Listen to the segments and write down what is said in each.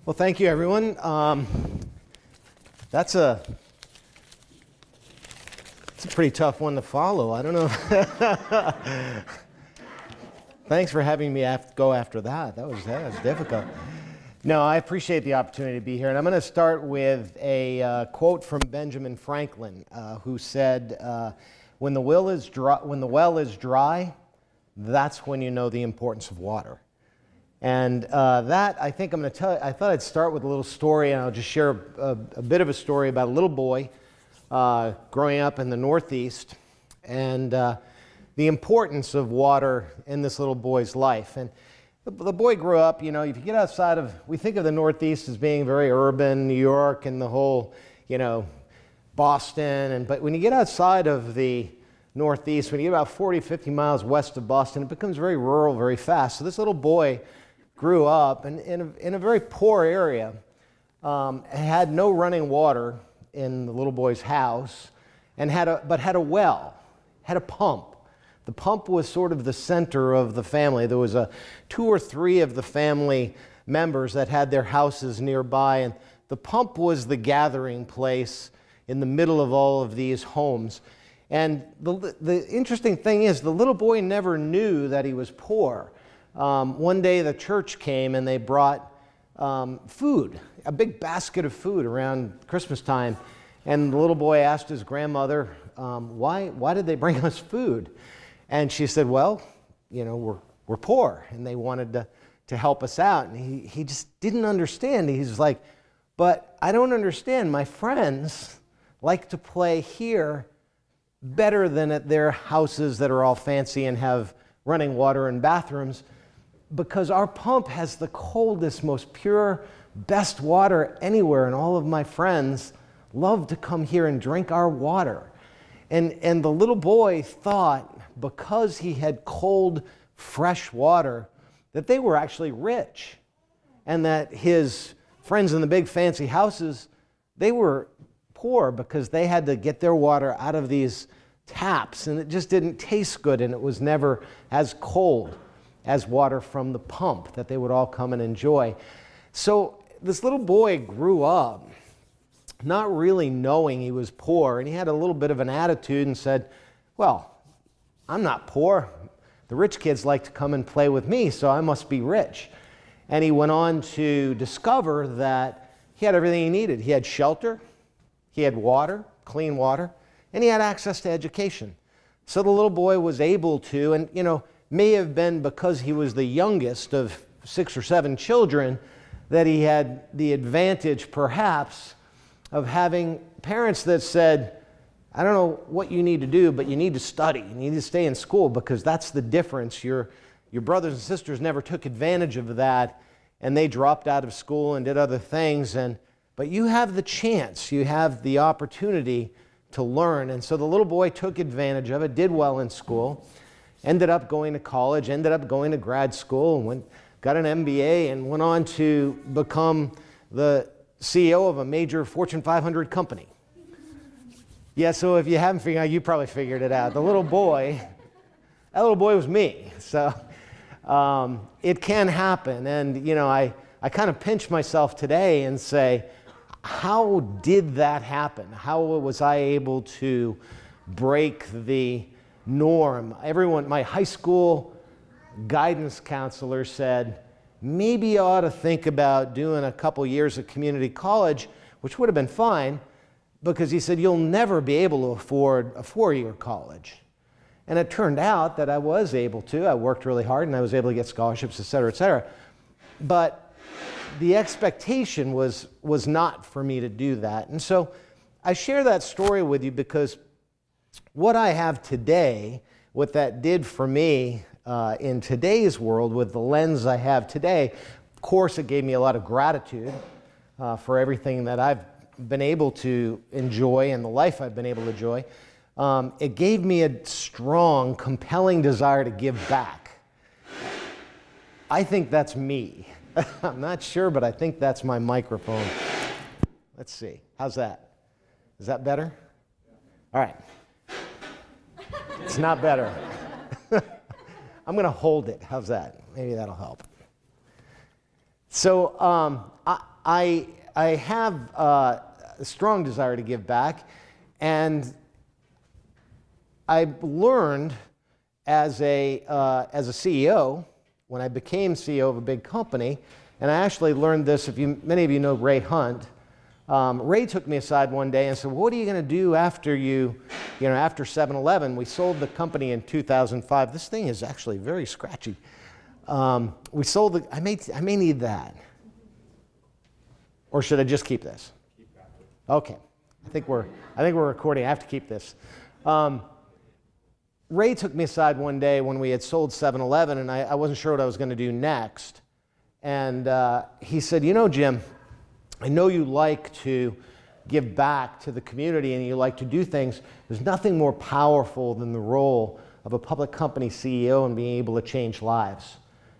Well, thank you, everyone. That's a pretty tough one to follow. I don't know. Thanks for having me go after that. That was difficult. No, I appreciate the opportunity to be here, and I'm going to start with a quote from Benjamin Franklin, who said, "When the well is dry, that's when you know the importance of water." And that, I think I'm going to tell you, I thought I'd start with a little story, and I'll just share a bit of a story about a little boy growing up in the Northeast, and the importance of water in this little boy's life. And the boy grew up, you know, if you get outside of, we think of the Northeast as being very urban, New York, and the whole, you know, Boston, but when you get outside of the Northeast, when you get about 40, 50 miles west of Boston, it becomes very rural very fast. So this little boy grew up in a very poor area, had no running water in the little boy's house, and had a well, had a pump. The pump was sort of the center of the family. There was two or three of the family members that had their houses nearby, and the pump was the gathering place in the middle of all of these homes. And the interesting thing is, the little boy never knew that he was poor. One day the church came and they brought food, a big basket of food around Christmas time. And the little boy asked his grandmother, why did they bring us food? And she said, well, you know, we're poor, and they wanted to help us out. And he just didn't understand. He's like, but I don't understand. My friends like to play here better than at their houses that are all fancy and have running water and bathrooms, because our pump has the coldest, most pure, best water anywhere, and all of my friends love to come here and drink our water. And the little boy thought, because he had cold, fresh water, that they were actually rich, and that his friends in the big fancy houses, they were poor because they had to get their water out of these taps, and it just didn't taste good, and it was never as cold as water from the pump that they would all come and enjoy. So this little boy grew up not really knowing he was poor, and he had a little bit of an attitude and said, well, I'm not poor. The rich kids like to come and play with me, so I must be rich. And he went on to discover that he had everything he needed. He had shelter, he had water, clean water, and he had access to education. So the little boy was able to, and you know, may have been because he was the youngest of 6 or 7 children, that he had the advantage perhaps of having parents that said, I don't know what you need to do, but you need to study. You need to stay in school, because that's the difference. Your brothers and sisters never took advantage of that, and they dropped out of school and did other things. But you have the chance, you have the opportunity to learn. And so the little boy took advantage of it, did well in school, ended up going to college, ended up going to grad school, and got an MBA, and went on to become the CEO of a major Fortune 500 company. Yeah, so if you haven't figured out, you probably figured it out. That little boy was me. So it can happen. And, you know, I kind of pinch myself today and say, how did that happen? How was I able to break the norm? My high school guidance counselor said, maybe you ought to think about doing a couple years of community college, which would have been fine, because he said, you'll never be able to afford a 4-year college. And it turned out that I was able to. I worked really hard, and I was able to get scholarships, et cetera, et cetera. But the expectation was not for me to do that. And so I share that story with you because what I have today, what that did for me in today's world with the lens I have today, of course it gave me a lot of gratitude for everything that I've been able to enjoy and the life I've been able to enjoy. It gave me a strong, compelling desire to give back. I think that's me. I'm not sure, but I think that's my microphone. Let's see. How's that? Is that better? All right. It's not better. I'm going to hold it. How's that? Maybe that'll help. So I have a strong desire to give back, and I learned as a CEO, when I became CEO of a big company, and I actually learned this, many of you know Ray Hunt. Ray took me aside one day and said, well, what are you going to do after after 7-Eleven? We sold the company in 2005. This thing is actually very scratchy. We sold I may need that. Or should I just keep this? Keep that. Okay. I think we're recording. I have to keep this. Ray took me aside one day when we had sold 7-Eleven, and I wasn't sure what I was going to do next. And he said, Jim, I know you like to give back to the community and you like to do things. There's nothing more powerful than the role of a public company CEO and being able to change lives.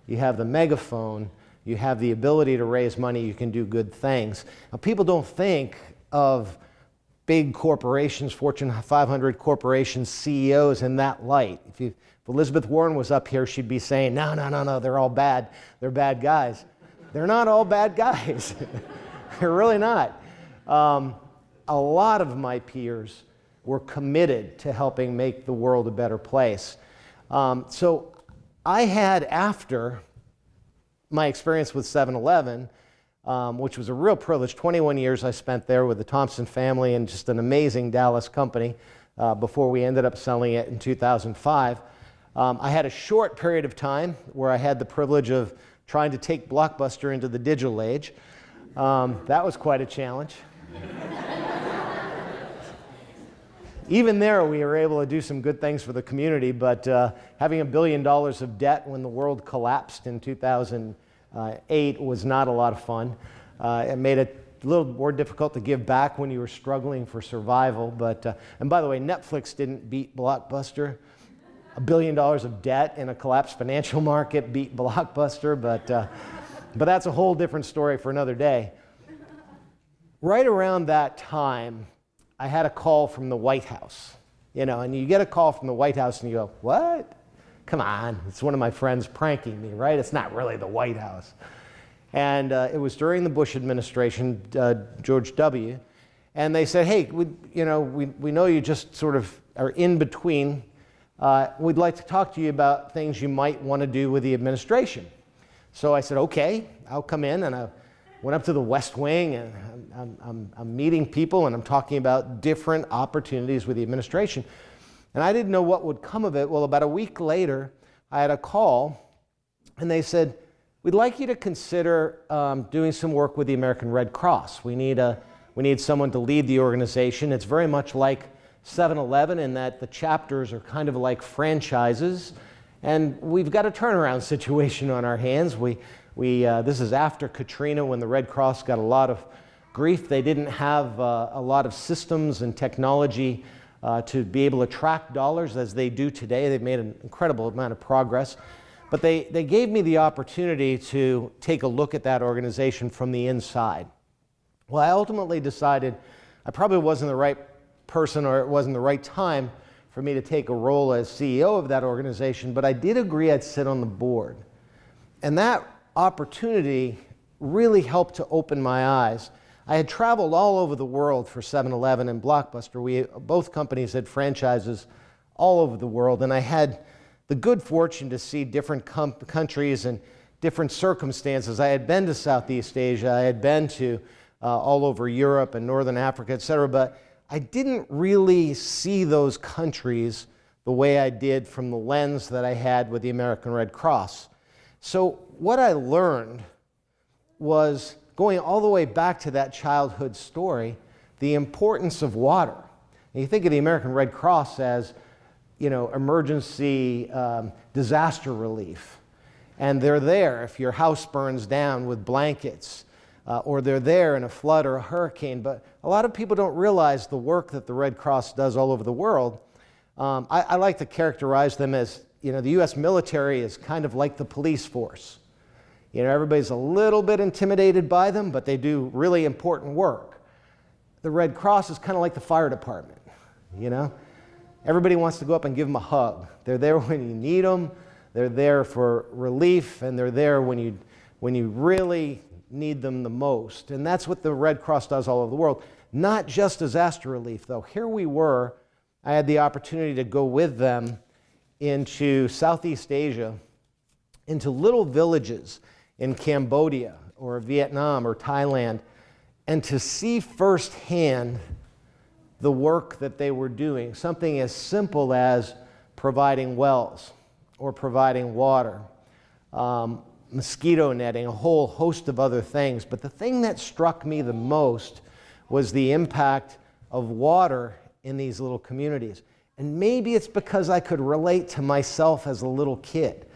You have the megaphone, you have the ability to raise money, you can do good things. Now, people don't think of big corporations, Fortune 500 corporations, CEOs in that light. If Elizabeth Warren was up here, she'd be saying, no, they're all bad. They're bad guys. They're not all bad guys. They're really not. A lot of my peers were committed to helping make the world a better place. So I had, after my experience with 7-Eleven, which was a real privilege, 21 years I spent there with the Thompson family and just an amazing Dallas company before we ended up selling it in 2005. I had a short period of time where I had the privilege of trying to take Blockbuster into the digital age. That was quite a challenge. Even there, we were able to do some good things for the community, but having $1 billion of debt when the world collapsed in 2008 was not a lot of fun. It made it a little more difficult to give back when you were struggling for survival. But and by the way, Netflix didn't beat Blockbuster. $1 billion of debt in a collapsed financial market beat Blockbuster, but that's a whole different story for another day. Right around that time, I had a call from the White House, and you get a call from the White House and you go, what? Come on, it's one of my friends pranking me, right? It's not really the White House. And it was during the Bush administration, George W., and they said, hey, we know you just sort of are in between. We'd like to talk to you about things you might want to do with the administration. So I said, okay, I'll come in, and I went up to the West Wing, and I'm meeting people, and I'm talking about different opportunities with the administration. And I didn't know what would come of it. Well, about a week later, I had a call, and they said, we'd like you to consider doing some work with the American Red Cross. We need someone to lead the organization. It's very much like 7-Eleven in that the chapters are kind of like franchises, and we've got a turnaround situation on our hands. This is after Katrina, when the Red Cross got a lot of grief. They didn't have a lot of systems and technology to be able to track dollars as they do today. They've made an incredible amount of progress. But they gave me the opportunity to take a look at that organization from the inside. Well, I ultimately decided I probably wasn't the right person, or it wasn't the right time for me to take a role as CEO of that organization, but I did agree I'd sit on the board. And that opportunity really helped to open my eyes. I had traveled all over the world for 7-Eleven and Blockbuster. Both companies had franchises all over the world, and I had the good fortune to see different countries and different circumstances. I had been to Southeast Asia, I had been to all over Europe and Northern Africa, etc., but I didn't really see those countries the way I did from the lens that I had with the American Red Cross. So what I learned was, going all the way back to that childhood story, the importance of water. And you think of the American Red Cross as, emergency disaster relief. And they're there if your house burns down with blankets, or they're there in a flood or a hurricane. But a lot of people don't realize the work that the Red Cross does all over the world. I like to characterize them as, the U.S. military is kind of like the police force. Everybody's a little bit intimidated by them, but they do really important work. The Red Cross is kind of like the fire department, Everybody wants to go up and give them a hug. They're there when you need them. They're there for relief, and they're there when you when you really need them the most. And that's what the Red Cross does all over the world. Not just disaster relief, though. Here we were. I had the opportunity to go with them into Southeast Asia, into little villages in Cambodia or Vietnam or Thailand, and to see firsthand the work that they were doing, something as simple as providing wells or providing water, mosquito netting, a whole host of other things. But the thing that struck me the most was the impact of water in these little communities. And maybe it's because I could relate to myself as a little kid.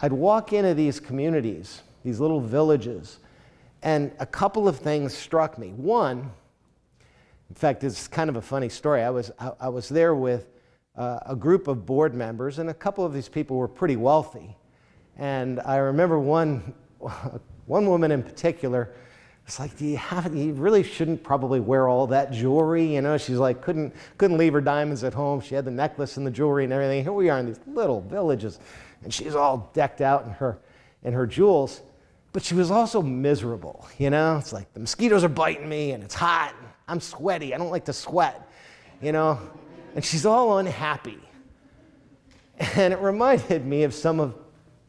I'd walk into these communities, these little villages, and a couple of things struck me. One, in fact, it's kind of a funny story. I was there with a group of board members, and a couple of these people were pretty wealthy. And I remember one woman in particular. It's like, you really shouldn't probably wear all that jewelry, you know? She's like, couldn't leave her diamonds at home. She had the necklace and the jewelry and everything. Here we are in these little villages, and she's all decked out in her jewels. But she was also miserable, you know? It's like, the mosquitoes are biting me, and it's hot. And I'm sweaty. I don't like to sweat, you know? And she's all unhappy. And it reminded me of some of,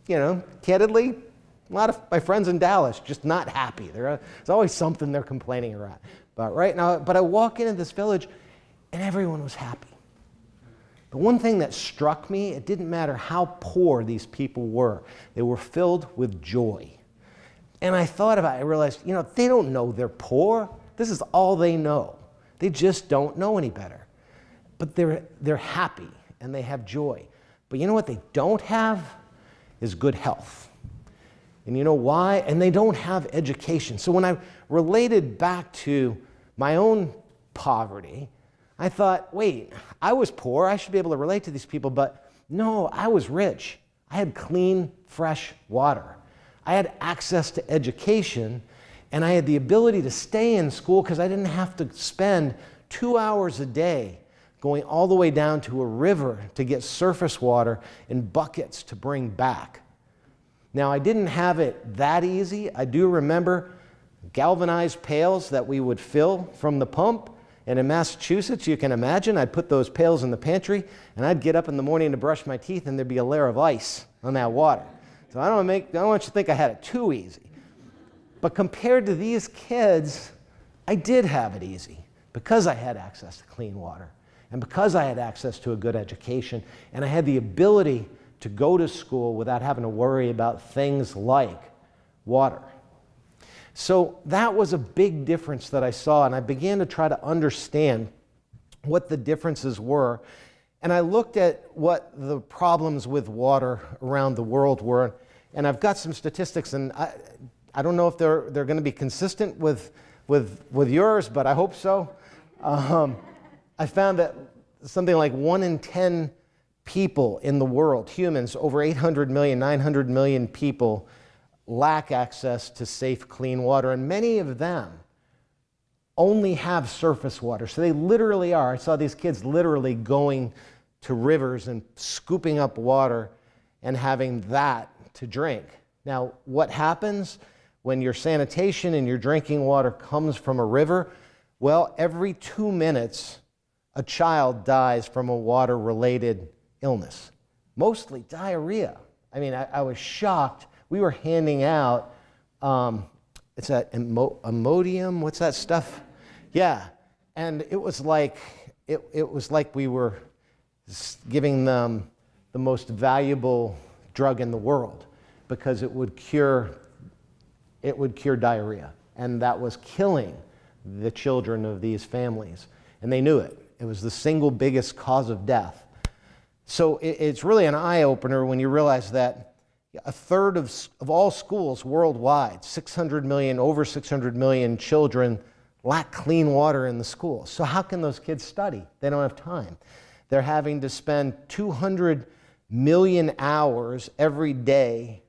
you know, candidly, a lot of my friends in Dallas just not happy. There's always something they're complaining about right now. But I walk into this village, and everyone was happy. The one thing that struck me, it didn't matter how poor these people were. They were filled with joy. And I thought about it. I realized, you know, they don't know they're poor. This is all they know. They just don't know any better. But they're happy, and they have joy. But you know what they don't have is good health. And you know why? And they don't have education. So when I related back to my own poverty, I thought, wait, I was poor. I should be able to relate to these people. But no, I was rich. I had clean, fresh water. I had access to education, and I had the ability to stay in school because I didn't have to spend 2 hours a day going all the way down to a river to get surface water in buckets to bring back. Now, I didn't have it that easy. I do remember galvanized pails that we would fill from the pump. And in Massachusetts, you can imagine, I'd put those pails in the pantry, and I'd get up in the morning to brush my teeth, and there'd be a layer of ice on that water. So I don't want you to think I had it too easy. But compared to these kids, I did have it easy because I had access to clean water and because I had access to a good education, and I had the ability to go to school without having to worry about things like water. So that was a big difference that I saw, and I began to try to understand what the differences were. And I looked at what the problems with water around the world were, and I've got some statistics, and I don't know if they're going to be consistent with yours, but I hope so. I found that something like 1 in 10 people in the world, humans, over 800 million, 900 million people, lack access to safe, clean water, and many of them only have surface water. So they literally are. I saw these kids literally going to rivers and scooping up water and having that to drink. Now, what happens when your sanitation and your drinking water comes from a river? Well, every 2 minutes, a child dies from a water-related illness, mostly diarrhea. I mean, I was shocked. We were handing out, it's that Imodium, what's that stuff? Yeah, and it was like we were giving them the most valuable drug in the world because it would cure diarrhea, and that was killing the children of these families, and they knew it. It was the single biggest cause of death. So it's really an eye-opener when you realize that a third of all schools worldwide, over 600 million children, lack clean water in the schools. So how can those kids study? They don't have time. They're having to spend 200 million hours every day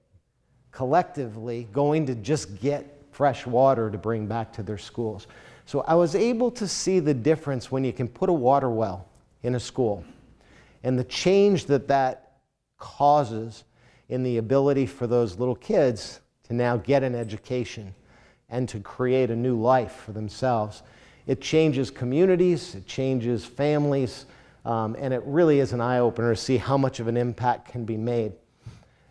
collectively going to just get fresh water to bring back to their schools. So I was able to see the difference when you can put a water well in a school and the change that causes in the ability for those little kids to now get an education and to create a new life for themselves. It changes communities, it changes families, and it really is an eye-opener to see how much of an impact can be made.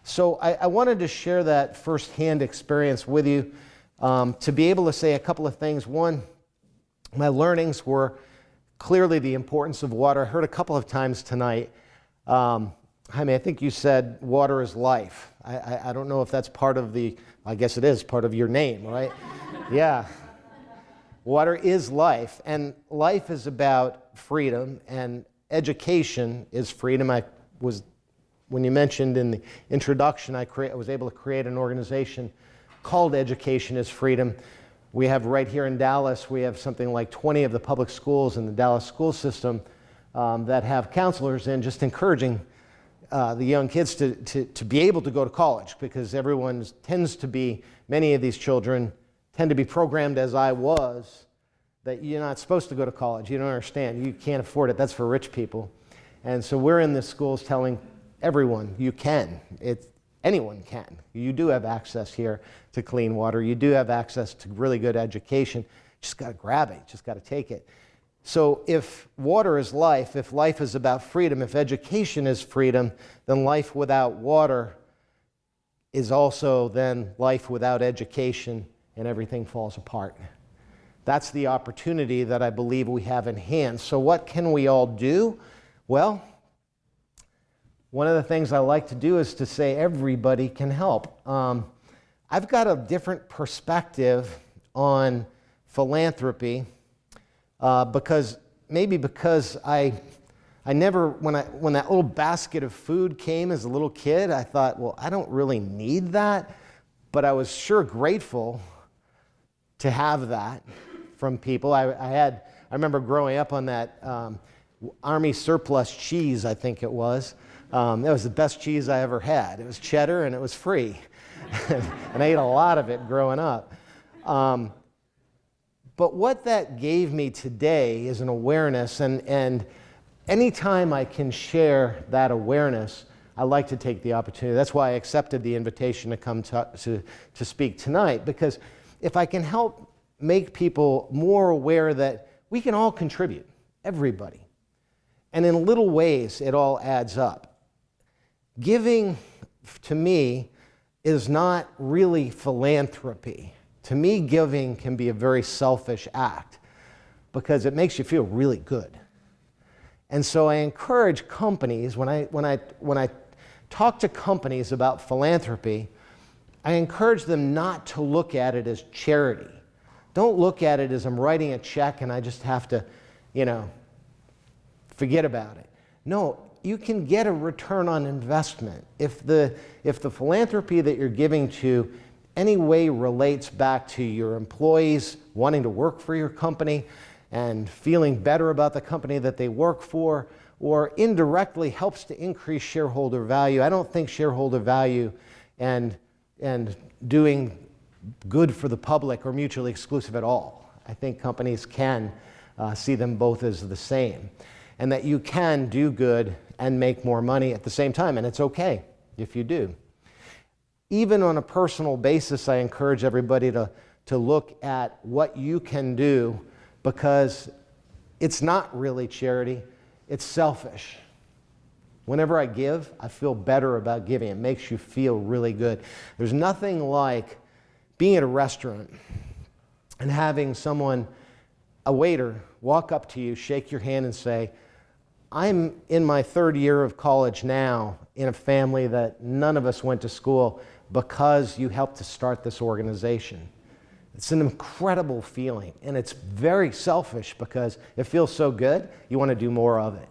So I wanted to share that firsthand experience with you, to be able to say a couple of things. One, my learnings were clearly the importance of water. I heard a couple of times tonight, Jaime, I think you said water is life. I don't know if that's part of the, I guess it is part of your name, right? Yeah. Water is life, and life is about freedom, and education is freedom. When you mentioned in the introduction, I was able to create an organization called Education is Freedom. We have right here in Dallas, we have something like 20 of the public schools in the Dallas school system that have counselors in, just encouraging the young kids to be able to go to college, because everyone tends to be, many of these children tend to be programmed, as I was, that you're not supposed to go to college. You don't understand. You can't afford it. That's for rich people. And so we're in the schools telling everyone, you can. Anyone can. You do have access here to clean water. You do have access to really good education. Just got to grab it. Just got to take it. So if water is life, if life is about freedom, if education is freedom, then life without water is also then life without education, and everything falls apart. That's the opportunity that I believe we have in hand. So what can we all do? Well, one of the things I like to do is to say everybody can help. I've got a different perspective on philanthropy because I never, when that little basket of food came as a little kid, I thought, well, I don't really need that, but I was sure grateful to have that from people. I remember growing up on that Army surplus cheese, I think it was. That was the best cheese I ever had. It was cheddar and it was free. And I ate a lot of it growing up. But what that gave me today is an awareness, and anytime I can share that awareness, I like to take the opportunity. That's why I accepted the invitation to come to speak tonight, because if I can help make people more aware that we can all contribute, everybody. And in little ways, it all adds up. Giving, to me, is not really philanthropy. To me, giving can be a very selfish act because it makes you feel really good. And so I encourage companies, when I talk to companies about philanthropy, I encourage them not to look at it as charity. Don't look at it as I'm writing a check and I just have to, forget about it. No, you can get a return on investment. If the philanthropy that you're giving to any way relates back to your employees wanting to work for your company and feeling better about the company that they work for, or indirectly helps to increase shareholder value, I don't think shareholder value and doing good for the public are mutually exclusive at all. I think companies can see them both as the same, and that you can do good and make more money at the same time, and it's okay if you do. Even on a personal basis, I encourage everybody to look at what you can do, because it's not really charity, it's selfish. Whenever I give, I feel better about giving. It makes you feel really good. There's nothing like being at a restaurant and having someone, a waiter, walk up to you, shake your hand and say, I'm in my third year of college now in a family that none of us went to school because you helped to start this organization. It's an incredible feeling, and it's very selfish because it feels so good, you want to do more of it.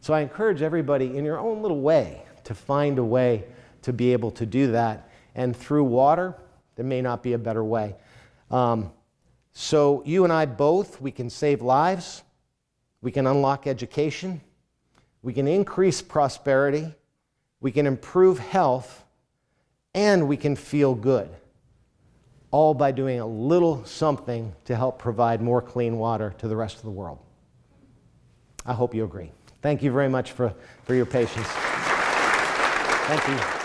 So I encourage everybody in your own little way to find a way to be able to do that. And through water, there may not be a better way. So you and I both, we can save lives, we can unlock education, we can increase prosperity, we can improve health, and we can feel good, all by doing a little something to help provide more clean water to the rest of the world. I hope you agree. Thank you very much for your patience. Thank you.